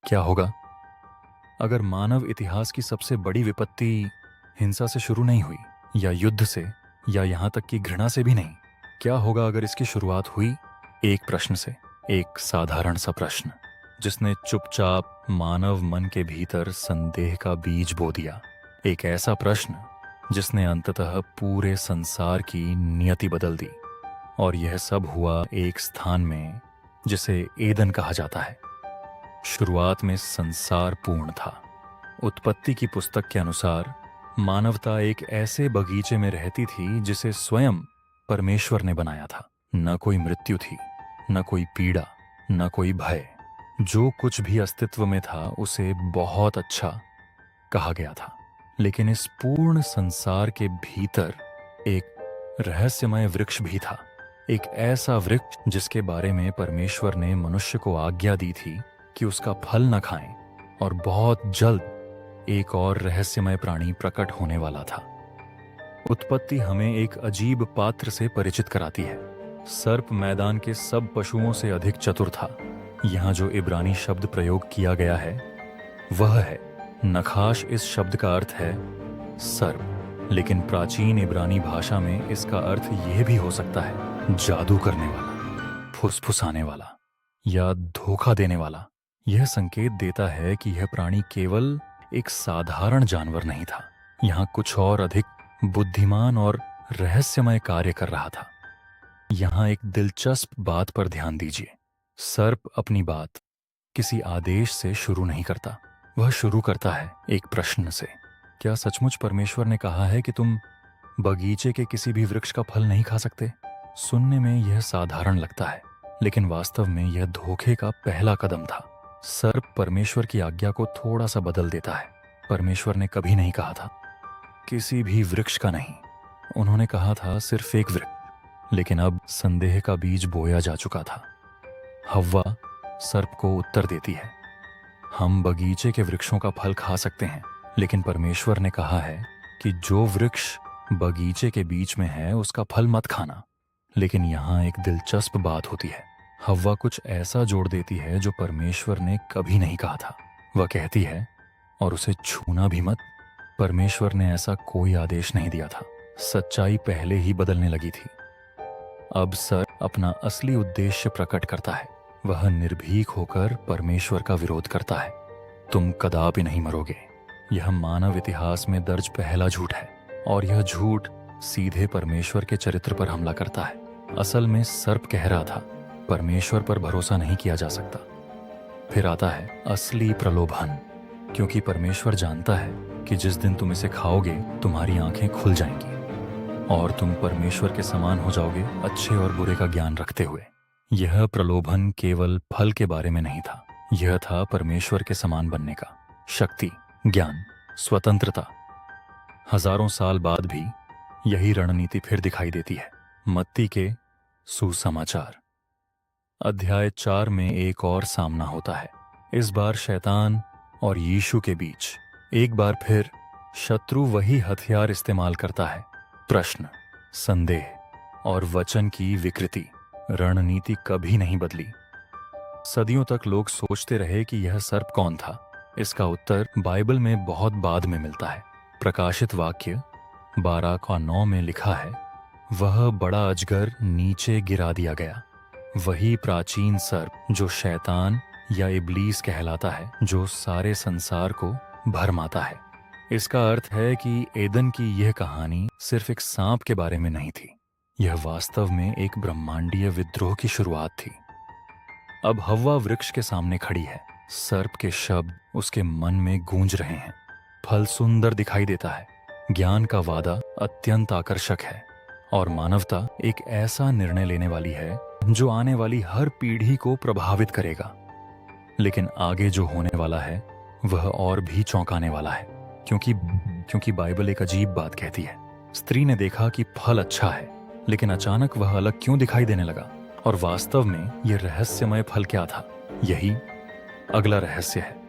क्या होगा अगर मानव इतिहास की सबसे बड़ी विपत्ति हिंसा से शुरू नहीं हुई, या युद्ध से, या यहाँ तक कि घृणा से भी नहीं? क्या होगा अगर इसकी शुरुआत हुई एक प्रश्न से, एक साधारण सा प्रश्न जिसने चुपचाप मानव मन के भीतर संदेह का बीज बो दिया? एक ऐसा प्रश्न जिसने अंततः पूरे संसार की नियति बदल दी। और यह सब हुआ एक स्थान में जिसे एदन कहा जाता है। शुरुआत में संसार पूर्ण था। उत्पत्ति की पुस्तक के अनुसार मानवता एक ऐसे बगीचे में रहती थी जिसे स्वयं परमेश्वर ने बनाया था। न कोई मृत्यु थी, न कोई पीड़ा, न कोई भय। जो कुछ भी अस्तित्व में था उसे बहुत अच्छा कहा गया था। लेकिन इस पूर्ण संसार के भीतर एक रहस्यमय वृक्ष भी था। एक ऐसा वृक्ष जिसके बारे में परमेश्वर ने मनुष्य को आज्ञा दी थी कि उसका फल न खाएं, और बहुत जल्द एक और रहस्यमय प्राणी प्रकट होने वाला था। उत्पत्ति हमें एक अजीब पात्र से परिचित कराती है। सर्प मैदान के सब पशुओं से अधिक चतुर था। यहाँ जो इब्रानी शब्द प्रयोग किया गया है वह है नखाश। इस शब्द का अर्थ है सर्प, लेकिन प्राचीन इब्रानी भाषा में इसका अर्थ यह भी हो सकता है जादू करने वाला, फुसफुसाने वाला, या धोखा देने वाला। यह संकेत देता है कि यह प्राणी केवल एक साधारण जानवर नहीं था। यहाँ कुछ और अधिक बुद्धिमान और रहस्यमय कार्य कर रहा था। यहाँ एक दिलचस्प बात पर ध्यान दीजिए। सर्प अपनी बात किसी आदेश से शुरू नहीं करता, वह शुरू करता है एक प्रश्न से। क्या सचमुच परमेश्वर ने कहा है कि तुम बगीचे के किसी भी वृक्ष का फल नहीं खा सकते? सुनने में यह साधारण लगता है, लेकिन वास्तव में यह धोखे का पहला कदम था। सर्प परमेश्वर की आज्ञा को थोड़ा सा बदल देता है। परमेश्वर ने कभी नहीं कहा था किसी भी वृक्ष का नहीं, उन्होंने कहा था सिर्फ एक वृक्ष। लेकिन अब संदेह का बीज बोया जा चुका था। हव्वा सर्प को उत्तर देती है, हम बगीचे के वृक्षों का फल खा सकते हैं, लेकिन परमेश्वर ने कहा है कि जो वृक्ष बगीचे के बीच में है उसका फल मत खाना। लेकिन यहाँ एक दिलचस्प बात होती है। हव्वा कुछ ऐसा जोड़ देती है जो परमेश्वर ने कभी नहीं कहा था। वह कहती है, और उसे छूना भी मत। परमेश्वर ने ऐसा कोई आदेश नहीं दिया था। सच्चाई पहले ही बदलने लगी थी। अब सर्प अपना असली उद्देश्य प्रकट करता है। वह निर्भीक होकर परमेश्वर का विरोध करता है। तुम कदापि नहीं मरोगे। यह मानव इतिहास में दर्ज पहला झूठ है, और यह झूठ सीधे परमेश्वर के चरित्र पर हमला करता है। असल में सर्प कह रहा था परमेश्वर पर भरोसा नहीं किया जा सकता। फिर आता है असली प्रलोभन, क्योंकि परमेश्वर जानता है कि जिस दिन तुम इसे खाओगे तुम्हारी आंखें खुल जाएंगी और तुम परमेश्वर के समान हो जाओगे, अच्छे और बुरे का ज्ञान रखते हुए। यह प्रलोभन केवल फल के बारे में नहीं था, यह था परमेश्वर के समान बनने का। शक्ति, ज्ञान, स्वतंत्रता। हजारों साल बाद भी यही रणनीति फिर दिखाई देती है। मत्ती के सुसमाचार अध्याय 4 में एक और सामना होता है। इस बार शैतान और यीशु के बीच एक बार फिर शत्रु वही हथियार इस्तेमाल करता है, प्रश्न, संदेह और वचन की विकृति। रणनीति कभी नहीं बदली। सदियों तक लोग सोचते रहे कि यह सर्प कौन था। इसका उत्तर बाइबल में बहुत बाद में मिलता है। प्रकाशित वाक्य 12:9 में लिखा है, वह बड़ा अजगर नीचे गिरा दिया गया। वही प्राचीन सर्प जो शैतान या इब्लीस कहलाता है, जो सारे संसार को भरमाता है। इसका अर्थ है कि एदन की यह कहानी सिर्फ एक सांप के बारे में नहीं थी। यह वास्तव में एक ब्रह्मांडीय विद्रोह की शुरुआत थी। अब हव्वा वृक्ष के सामने खड़ी है। सर्प के शब्द उसके मन में गूंज रहे हैं। फल सुंदर दिखाई देता है, ज्ञान का वादा अत्यंत आकर्षक है, और मानवता एक ऐसा निर्णय लेने वाली है जो आने वाली हर पीढ़ी को प्रभावित करेगा। लेकिन आगे जो होने वाला है वह और भी चौंकाने वाला है, क्योंकि बाइबल एक अजीब बात कहती है। स्त्री ने देखा कि फल अच्छा है, लेकिन अचानक वह अलग क्यों दिखाई देने लगा? और वास्तव में यह रहस्यमय फल क्या था? यही अगला रहस्य है।